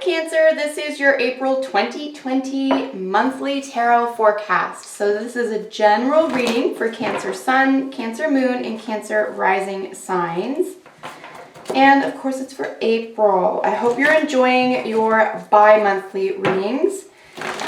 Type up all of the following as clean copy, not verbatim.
Cancer, this is your April 2020 monthly tarot forecast. So this is a general reading for Cancer Sun, Cancer Moon, and Cancer Rising signs. And of course it's for April. I hope you're enjoying your bi-monthly readings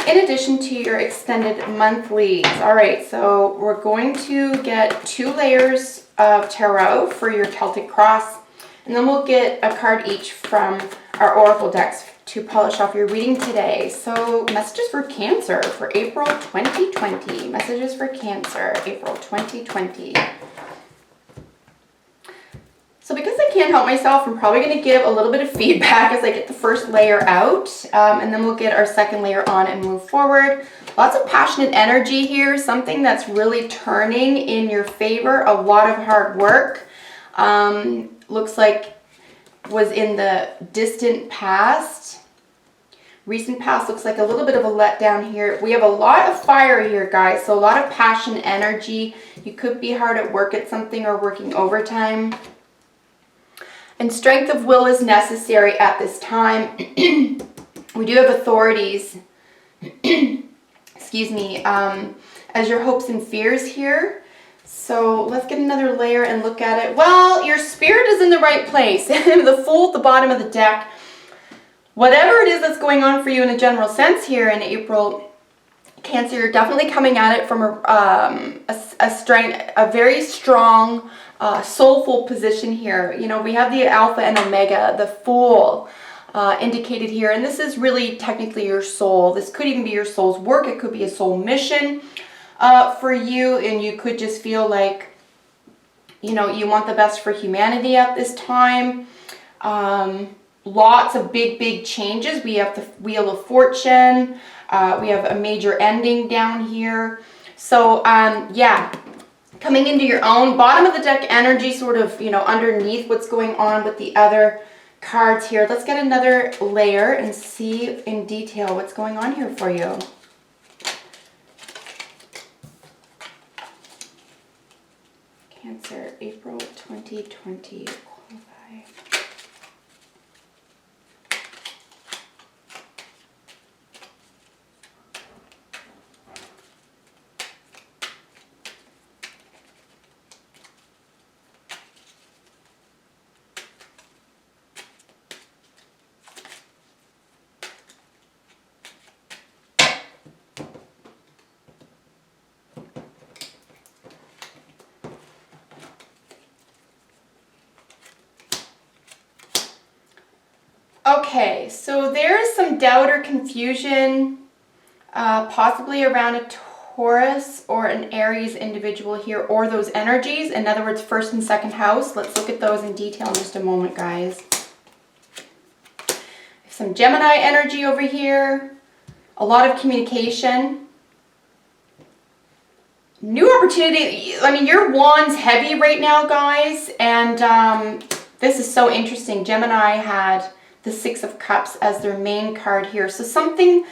in addition to your extended monthlies. All right, so we're going to get 2 layers of tarot for your Celtic Cross, and then we'll get a card each from our Oracle decks to polish off your reading today. So messages for Cancer for April 2020. Messages for Cancer, April 2020. So because I can't help myself, I'm probably going to give a little bit of feedback as I get the first layer out, and then we'll get our second layer on and move forward. Lots of passionate energy here, something that's really turning in your favor, a lot of hard work. Looks like was in the distant past. Recent past looks like a little bit of a letdown here. We have a lot of fire here, guys, so a lot of passion, energy. You could be hard at work at something or working overtime. And strength of will is necessary at this time. We do have authorities, excuse me, as your hopes and fears here. So let's get another layer and look at it. Well, your spirit is in the right place. The Fool at the bottom of the deck. Whatever it is that's going on for you in a general sense here in April, Cancer, you're definitely coming at it from a very strong, soulful position here. You know, we have the Alpha and Omega, the Fool indicated here, and this is really technically your soul. This could even be your soul's work. It could be a soul mission for you, and you could just feel like, you know, you want the best for humanity at this time. Lots of big changes. We have the Wheel of Fortune. We have a major ending down here. So yeah, coming into your own. Bottom of the deck energy, sort of, you know, underneath what's going on with the other cards here. Let's get another layer and see in detail what's going on here for you. Cancer, April 2020. Qualify. Okay, so there is some doubt or confusion, possibly around a Taurus or an Aries individual here, or those energies. In other words, first and second house. Let's look at those in detail in just a moment, guys. Some Gemini energy over here, a lot of communication. New opportunity. I mean, your wand's heavy right now, guys, and this is so interesting. Gemini had the Six of Cups as their main card here. So something,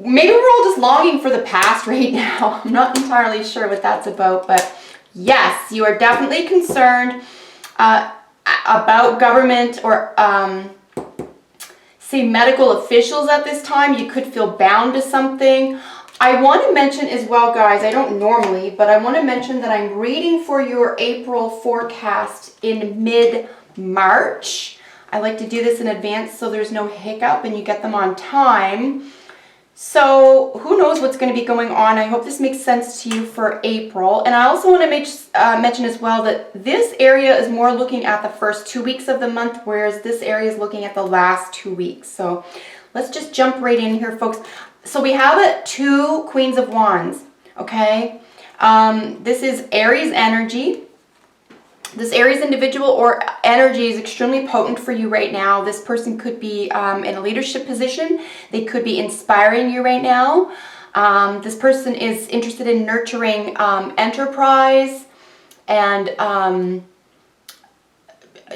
maybe we're all just longing for the past right now. I'm not entirely sure what that's about, but yes, you are definitely concerned about government or say medical officials at this time. You could feel bound to something. I want to mention as well, guys, I don't normally, but I want to mention that I'm reading for your April forecast in mid-March. I like to do this in advance so there's no hiccup and you get them on time. So who knows what's going to be going on. I hope this makes sense to you for April. And I also want to mention as well that this area is more looking at the first 2 weeks of the month, whereas this area is looking at the last 2 weeks. So let's just jump right in here, folks. So we have 2 Queens of Wands, okay? This is Aries energy. This Aries individual or energy is extremely potent for you right now. This person could be in a leadership position. They could be inspiring you right now. This person is interested in nurturing enterprise and,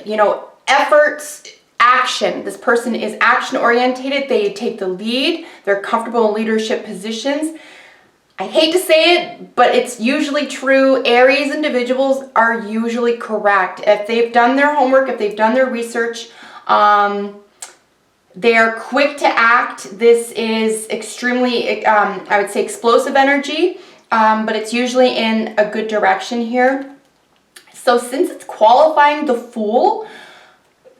you know, efforts, action. This person is action orientated. They take the lead. They're comfortable in leadership positions. I hate to say it, but it's usually true. Aries individuals are usually correct. If they've done their homework, if they've done their research, They're quick to act. This is extremely, I would say, explosive energy, but it's usually in a good direction here. So since it's qualifying the Fool,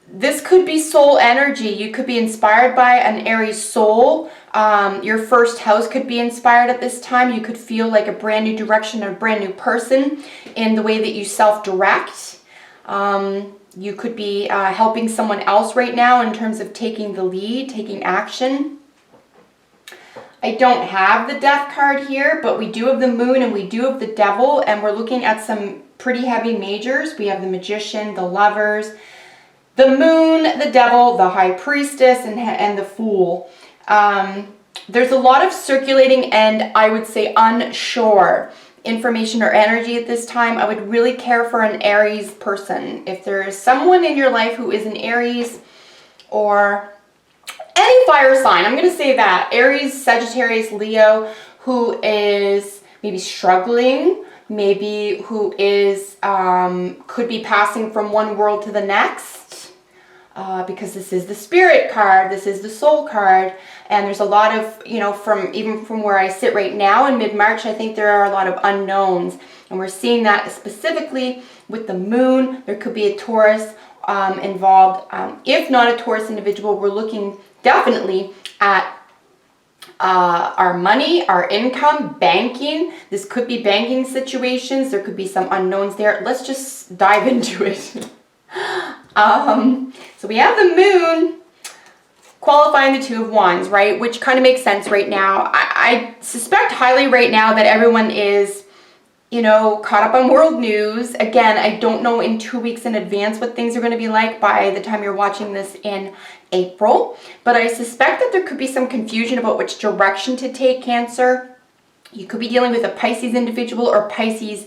this could be soul energy. You could be inspired by an Aries soul. Your first house could be inspired at this time. You could feel like a brand new direction, a brand new person in the way that you self-direct. You could be helping someone else right now in terms of taking the lead, taking action. I don't have the Death card here, but we do have the Moon and we do have the Devil, and we're looking at some pretty heavy majors. We have the Magician, the Lovers, the Moon, the Devil, the High Priestess, and the Fool. There's a lot of circulating and I would say unsure information or energy at this time. I would really care for an Aries person. If there is someone in your life who is an Aries or any fire sign, I'm going to say that, Aries, Sagittarius, Leo, who is maybe struggling, maybe who is, could be passing from one world to the next, because this is the Spirit card, this is the Soul card, and there's a lot of, even from where I sit right now in mid-March, I think there are a lot of unknowns, and we're seeing that specifically with the Moon. There could be a Taurus involved. If not a Taurus individual, we're looking definitely at our money, our income, banking. This could be banking situations. There could be some unknowns there. Let's just dive into it. So we have the Moon qualifying the Two of Wands, right? Which kind of makes sense right now. I suspect highly right now that everyone is, caught up on world news. Again, I don't know in 2 weeks in advance what things are going to be like by the time you're watching this in April. But I suspect that there could be some confusion about which direction to take, Cancer. You could be dealing with a Pisces individual or Pisces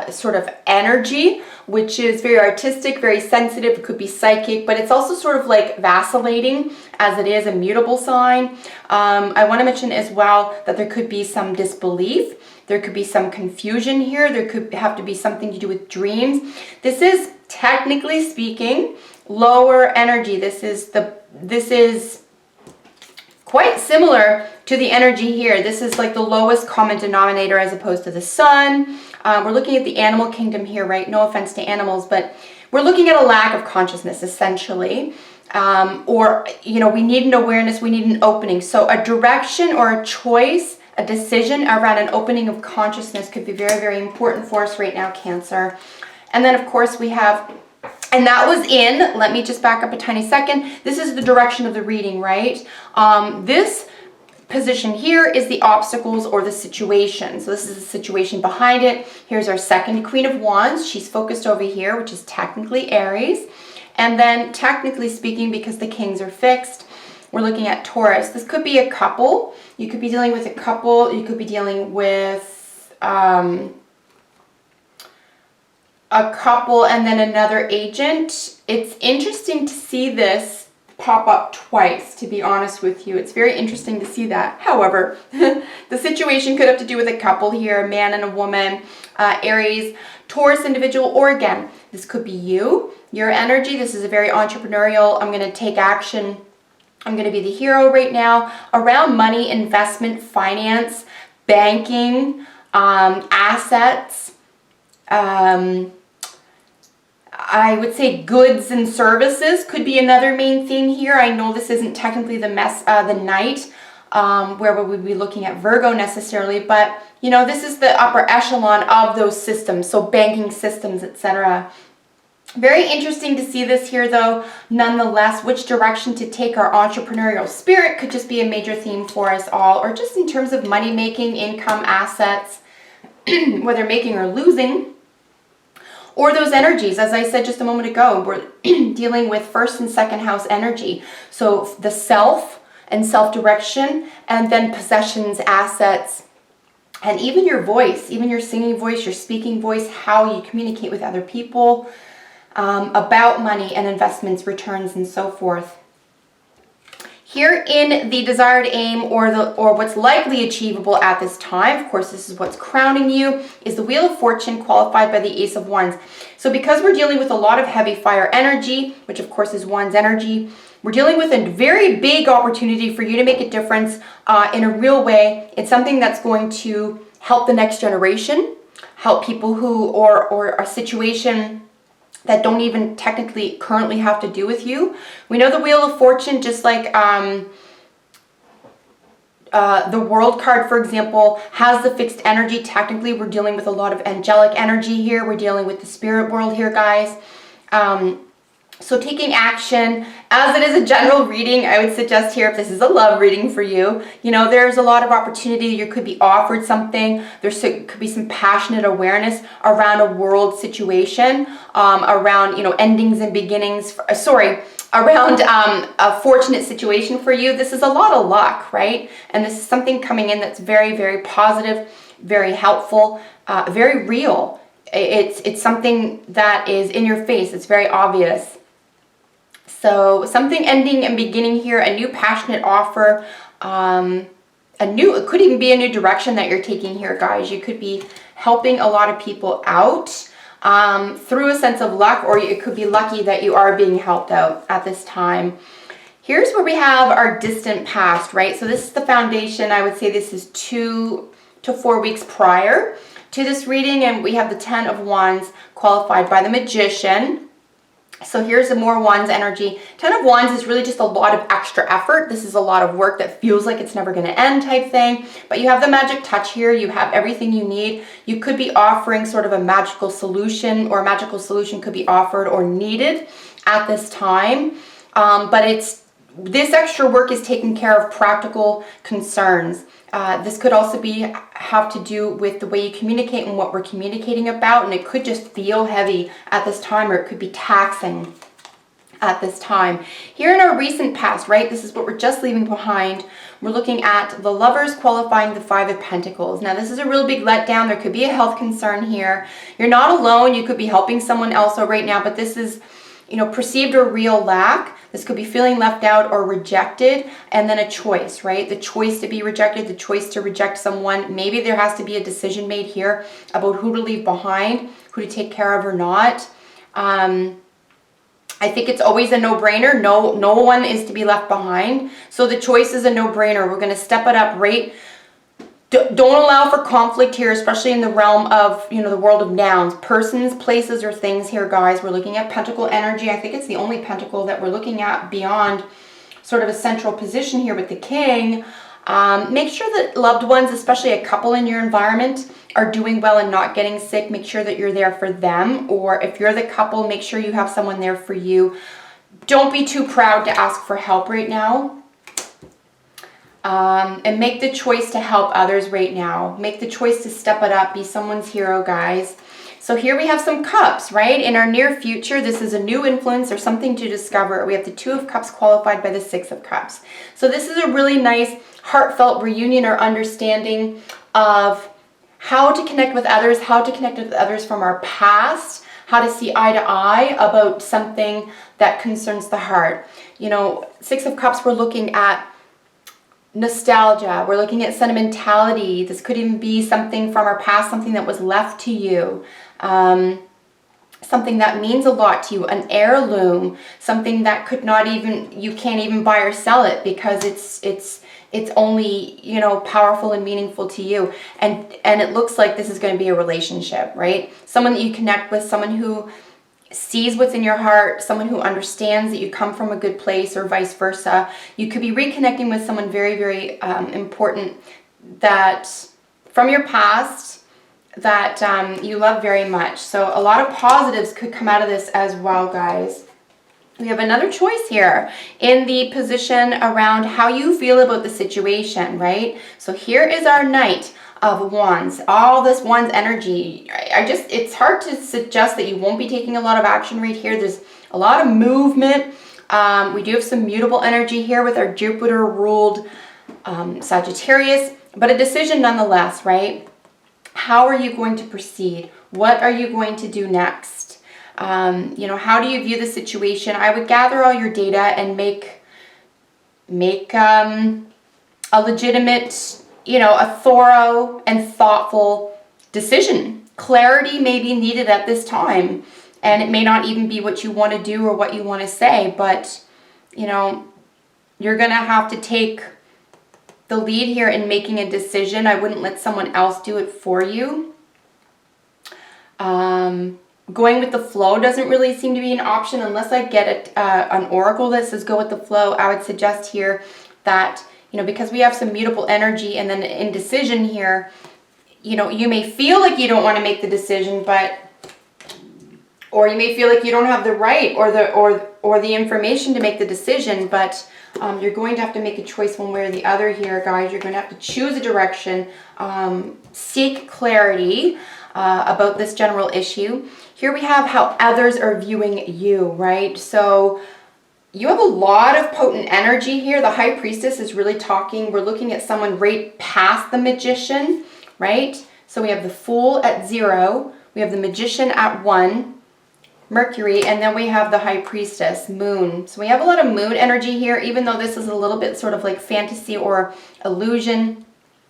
sort of energy, which is very artistic, very sensitive. It could be psychic, but it's also sort of like vacillating as it is a mutable sign. I want to mention as well that there could be some disbelief. There could be some confusion here. There could have to be something to do with dreams. This is, technically speaking, lower energy. This is quite similar to the energy here. This is like the lowest common denominator as opposed to the Sun. We're looking at the animal kingdom here, right? No offense to animals, but we're looking at a lack of consciousness, essentially. We need an awareness, we need an opening. So a direction or a choice, a decision around an opening of consciousness could be very, very important for us right now, Cancer. And then, of course, we have, and that was in, let me just back up a tiny second. This is the direction of the reading, right? This position here is the obstacles or the situation. So this is the situation behind it. Here's our second Queen of Wands. She's focused over here, which is technically Aries. And then, technically speaking, because the kings are fixed, we're looking at Taurus. This could be a couple. You could be dealing with a couple. You could be dealing with a couple and then another agent. It's interesting to see this pop up twice, to be honest with you. It's very interesting to see that. However, the situation could have to do with a couple here, a man and a woman, Aries, Taurus individual, or again, this could be you, your energy. This is a very entrepreneurial, I'm going to take action, I'm going to be the hero right now, around money, investment, finance, banking, assets, I would say goods and services could be another main theme here. I know this isn't technically the night where we would be looking at Virgo necessarily, but this is the upper echelon of those systems, so banking systems, etc. Very interesting to see this here, though. Nonetheless, which direction to take our entrepreneurial spirit could just be a major theme for us all, or just in terms of money making, income, assets, whether making or losing. Or those energies, as I said just a moment ago, we're dealing with first and second house energy. So the self and self-direction, and then possessions, assets, and even your voice, even your singing voice, your speaking voice, how you communicate with other people, about money and investments, returns, and so forth. Here in the desired aim, or what's likely achievable at this time, of course, this is what's crowning you, is the Wheel of Fortune, qualified by the Ace of Wands. So because we're dealing with a lot of heavy fire energy, which of course is Wands energy, we're dealing with a very big opportunity for you to make a difference in a real way. It's something that's going to help the next generation, help people who, or a situation that don't even technically currently have to do with you. We know the Wheel of Fortune, just like the World card, for example, has the fixed energy. Technically, we're dealing with a lot of angelic energy here. We're dealing with the spirit world here, guys. So taking action, as it is a general reading, I would suggest here, if this is a love reading for you, you know, there's a lot of opportunity. You could be offered something. Could be some passionate awareness around a world situation, around, you know, endings and beginnings, around a fortunate situation for you. This is a lot of luck, right? And this is something coming in that's very, very positive, very helpful, very real. It's something that is in your face. It's very obvious. So something ending and beginning here, a new passionate offer, it could even be a new direction that you're taking here, guys. You could be helping a lot of people out through a sense of luck, or it could be lucky that you are being helped out at this time. Here's where we have our distant past, right? So this is the foundation. I would say this is 2 to 4 weeks prior to this reading, and we have the 10 of Wands qualified by the Magician. So here's the more Wands energy. 10 of Wands is really just a lot of extra effort. This is a lot of work that feels like it's never going to end type thing. But you have the magic touch here. You have everything you need. You could be offering sort of a magical solution, or a magical solution could be offered or needed at this time. But this extra work is taking care of practical concerns. This could also have to do with the way you communicate and what we're communicating about, and it could just feel heavy at this time, or it could be taxing at this time. Here in our recent past, right, this is what we're just leaving behind. We're looking at the Lovers qualifying the 5 of Pentacles. Now, this is a real big letdown. There could be a health concern here. You're not alone. You could be helping someone else right now, but this is, you know, perceived or real lack. This could be feeling left out or rejected, and then a choice, right? The choice to be rejected, the choice to reject someone. Maybe there has to be a decision made here about who to leave behind, who to take care of or not. I think it's always a no-brainer. No one is to be left behind. So the choice is a no-brainer. We're going to step it up, right? Don't allow for conflict here, especially in the realm of, you know, the world of nouns, persons, places, or things here, guys. We're looking at pentacle energy. I think it's the only pentacle that we're looking at beyond sort of a central position here with the king. Make sure that loved ones, especially a couple in your environment, are doing well and not getting sick. Make sure that you're there for them. Or if you're the couple, make sure you have someone there for you. Don't be too proud to ask for help right now. And make the choice to help others right now. Make the choice to step it up. Be someone's hero, guys. So here we have some cups, right? In our near future, this is a new influence or something to discover. We have the 2 of Cups qualified by the 6 of Cups. So this is a really nice, heartfelt reunion or understanding of how to connect with others, from our past, how to see eye to eye about something that concerns the heart. You know, 6 of Cups, we're looking at nostalgia. We're looking at sentimentality. This could even be something from our past, something that was left to you, something that means a lot to you, an heirloom, something that you can't even buy or sell it because it's only, you know, powerful and meaningful to you. And it looks like this is going to be a relationship, right? Someone that you connect with, someone who sees what's in your heart, someone who understands that you come from a good place, or vice versa. You could be reconnecting with someone very, very important that from your past that you love very much. So a lot of positives could come out of this as well, guys. We have another choice here in the position around how you feel about the situation, right? So here is our Knight of Wands. All this Wands energy. It's hard to suggest that you won't be taking a lot of action right here. There's a lot of movement. We do have some mutable energy here with our Jupiter ruled Sagittarius, but a decision nonetheless, right? How are you going to proceed? What are you going to do next? You know, how do you view the situation? I would gather all your data and make make a legitimate, a thorough and thoughtful decision. Clarity may be needed at this time, and it may not even be what you want to do or what you want to say, but, you're going to have to take the lead here in making a decision. I wouldn't let someone else do it for you. Going with the flow doesn't really seem to be an option unless I get an oracle that says go with the flow. I would suggest here that, because we have some mutable energy and then indecision here, you may feel like you don't want to make the decision, or you may feel like you don't have the right or the information to make the decision, but you're going to have to make a choice one way or the other here, guys. You're going to have to choose a direction, seek clarity about this general issue. Here we have how others are viewing you, right? So you have a lot of potent energy here. The High Priestess is really talking. We're looking at someone right past the Magician, right? So we have the Fool at 0. We have the Magician at 1. Mercury, and then we have the High Priestess, Moon. So we have a lot of moon energy here, even though this is a little bit sort of like fantasy or illusion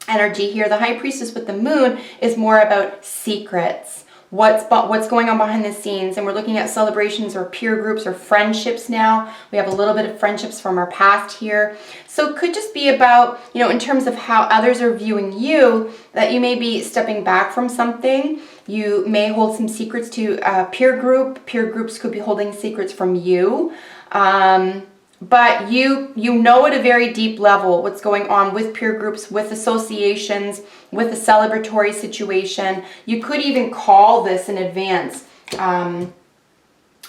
energy here. The High Priestess with the Moon is more about secrets, what's going on behind the scenes, and we're looking at celebrations or peer groups or friendships now. We have a little bit of friendships from our past here. So it could just be about, in terms of how others are viewing you, that you may be stepping back from something. You may hold some secrets to a peer group. Peer groups could be holding secrets from you. But you know at a very deep level what's going on with peer groups, with associations, with a celebratory situation. You could even call this in advance.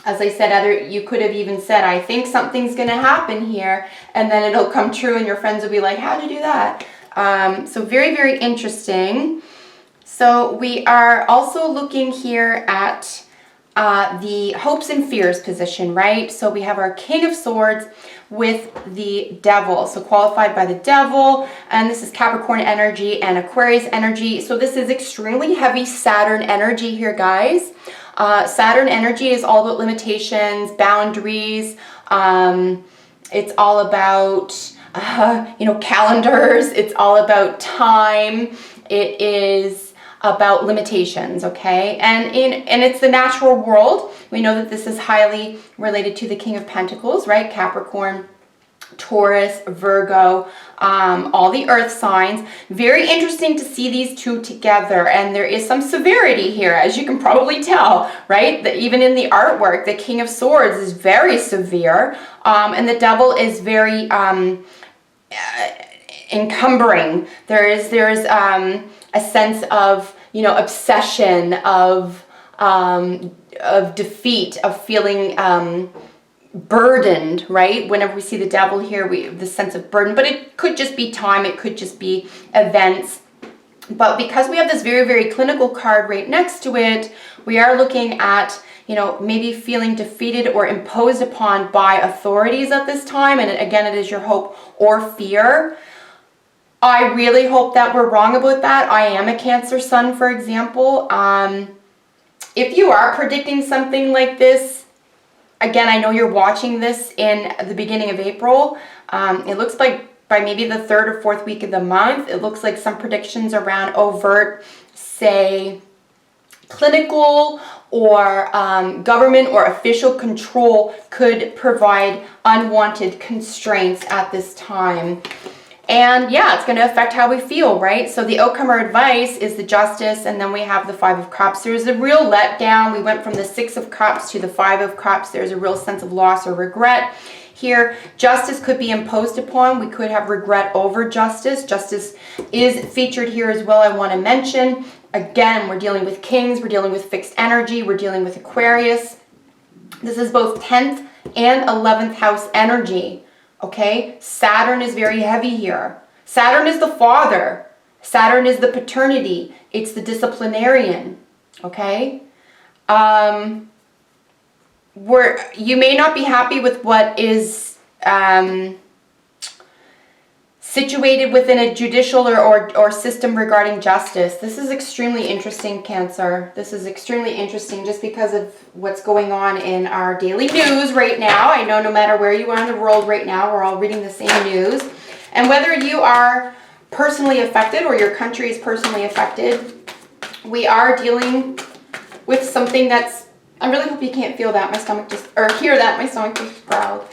As I said, you could have even said, I think something's going to happen here, and then it'll come true and your friends will be like, how'd you do that? So very, very interesting. So we are also looking here at the hopes and fears position, right? So we have our King of Swords with the Devil, so qualified by the Devil, and this is Capricorn energy and Aquarius energy. So this is extremely heavy Saturn energy here, guys. Saturn energy is all about limitations, boundaries. It's all about calendars. It's all about time. It is about limitations, okay? And it's the natural world. We know that this is highly related to the King of Pentacles, right? Capricorn, Taurus, Virgo, all the earth signs. Very interesting to see these two together, and there is some severity here, as you can probably tell, right? That even in the artwork, the King of Swords is very severe, and the Devil is very encumbering. There is a sense of, obsession, of defeat, of feeling burdened, right? Whenever we see the Devil here, we have this sense of burden, but it could just be time, it could just be events. But because we have this very, very clinical card right next to it, we are looking at, maybe feeling defeated or imposed upon by authorities at this time. And again, it is your hope or fear. I really hope that we're wrong about that. I am a Cancer sun, for example. If you are predicting something like this, again, I know you're watching this in the beginning of April. It looks like by maybe the 3rd or 4th week of the month, it looks like some predictions around overt, say, clinical or government or official control could provide unwanted constraints at this time. And yeah, it's going to affect how we feel, right? So the outcome or advice is the Justice, and then we have the 5 of Cups. There's a real letdown. We went from the 6 of Cups to the 5 of Cups. There's a real sense of loss or regret here. Justice could be imposed upon. We could have regret over justice. Justice is featured here as well, I want to mention. Again, we're dealing with Kings. We're dealing with fixed energy. We're dealing with Aquarius. This is both 10th and 11th house energy. Okay, Saturn is very heavy here. Saturn is the father. Saturn is the paternity. It's the disciplinarian. Okay, you may not be happy with what is situated within a judicial or system regarding justice. This is extremely interesting, Cancer. This is extremely interesting just because of what's going on in our daily news right now. I know no matter where you are in the world right now, we're all reading the same news. And whether you are personally affected or your country is personally affected, we are dealing with something that's, I really hope you can't feel that, my stomach just, or hear that, my stomach just growled.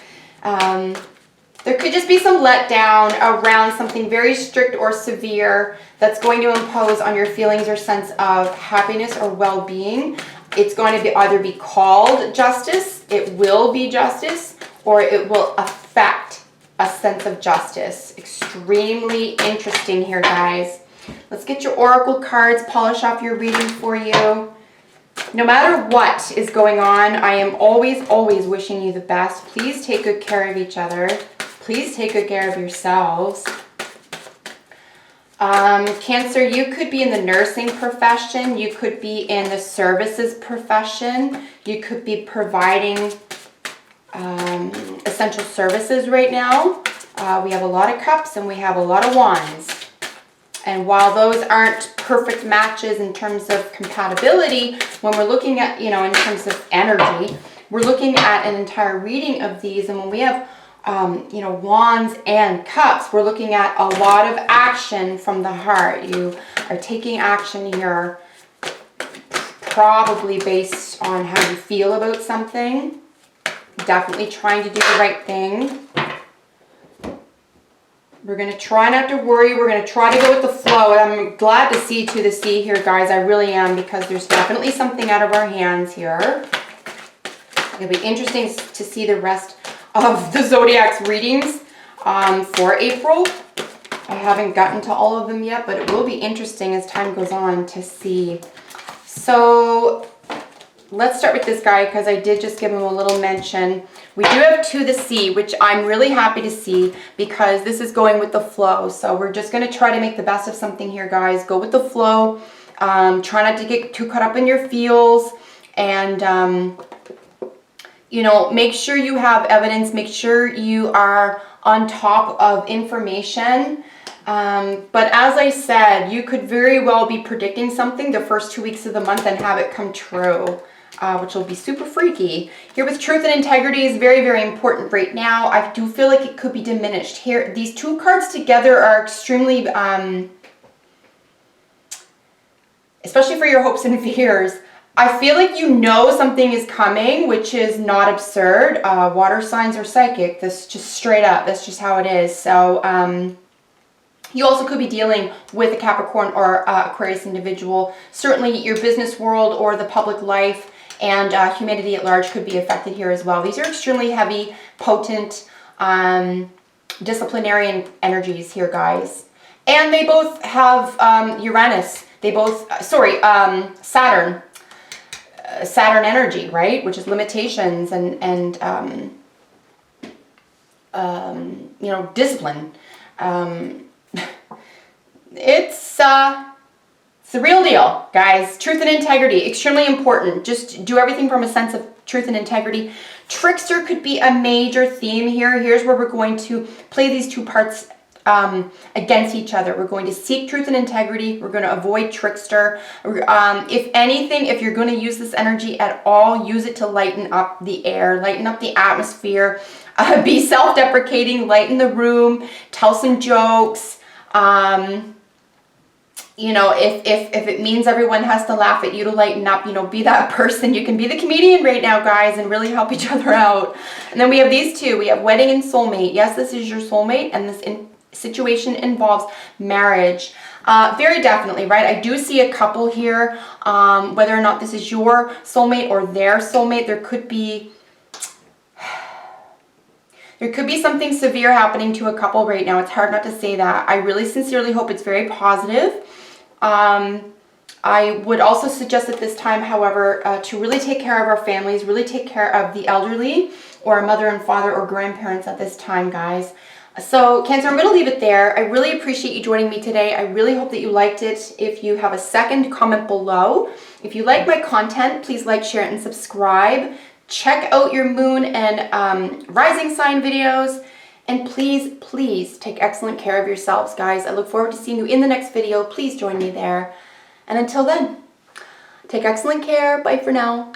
There could just be some letdown around something very strict or severe that's going to impose on your feelings or sense of happiness or well-being. It's going to be either be called justice, it will be justice, or it will affect a sense of justice. Extremely interesting here, guys. Let's get your oracle cards, polish off your reading for you. No matter what is going on, I am always, always wishing you the best. Please take good care of each other. Please take good care of yourselves. Cancer, you could be in the nursing profession. You could be in the services profession. You could be providing essential services right now. We have a lot of cups and we have a lot of wands. And while those aren't perfect matches in terms of compatibility, when we're looking at, you know, in terms of energy, we're looking at an entire reading of these. And when we have, you know, wands and cups, we're looking at a lot of action from the heart. You are taking action here, probably based on how you feel about something. Definitely trying to do the right thing. We're going to try not to worry. We're going to try to go with the flow. I'm glad to see to the sea here, guys. I really am, because there's definitely something out of our hands here. It'll be interesting to see the rest of the Zodiac's readings for April. I haven't gotten to all of them yet, but it will be interesting as time goes on to see. So let's start with this guy, because I did just give him a little mention. We do have to the sea, which I'm really happy to see, because this is going with the flow. So we're just going to try to make the best of something here, guys. Go with the flow. Try not to get too caught up in your feels. And, you know, make sure you have evidence. Make sure you are on top of information. But as I said, you could very well be predicting something the first 2 weeks of the month and have it come true. Which will be super freaky. Here with truth and integrity is very, very important right now. I do feel like it could be diminished. Here, these two cards together are extremely, especially for your hopes and fears. I feel like you know something is coming, which is not absurd. Water signs are psychic. That's just straight up. That's just how it is. So, you also could be dealing with a Capricorn or Aquarius individual. Certainly your business world or the public life and humanity at large could be affected here as well. These are extremely heavy, potent, disciplinarian energies here, guys. And they both have Uranus. They both, Saturn. Saturn energy, right? Which is limitations and you know, discipline. It's the real deal, guys. Truth and integrity, extremely important. Just do everything from a sense of truth and integrity. Trickster could be a major theme here. Here's where we're going to play these two parts against each other. We're going to seek truth and integrity. We're going to avoid trickster. If anything, if you're going to use this energy at all, use it to lighten up the air, lighten up the atmosphere, be self-deprecating, lighten the room, tell some jokes. You know, if it means everyone has to laugh at you to lighten up, you know, be that person. You can be the comedian right now, guys, and really help each other out. And then we have these two. We have wedding and soulmate. Yes, this is your soulmate, and this situation involves marriage. Very definitely, right? I do see a couple here. Whether or not this is your soulmate or their soulmate, there could be something severe happening to a couple right now. It's hard not to say that. I really sincerely hope it's very positive. I would also suggest at this time, however, to really take care of our families, really take care of the elderly or a mother and father or grandparents at this time, guys. So, Cancer, I'm going to leave it there. I really appreciate you joining me today. I really hope that you liked it. If you have a second, comment below. If you like my content, please like, share, and subscribe. Check out your moon and rising sign videos. And please, please take excellent care of yourselves, guys. I look forward to seeing you in the next video. Please join me there. And until then, take excellent care. Bye for now.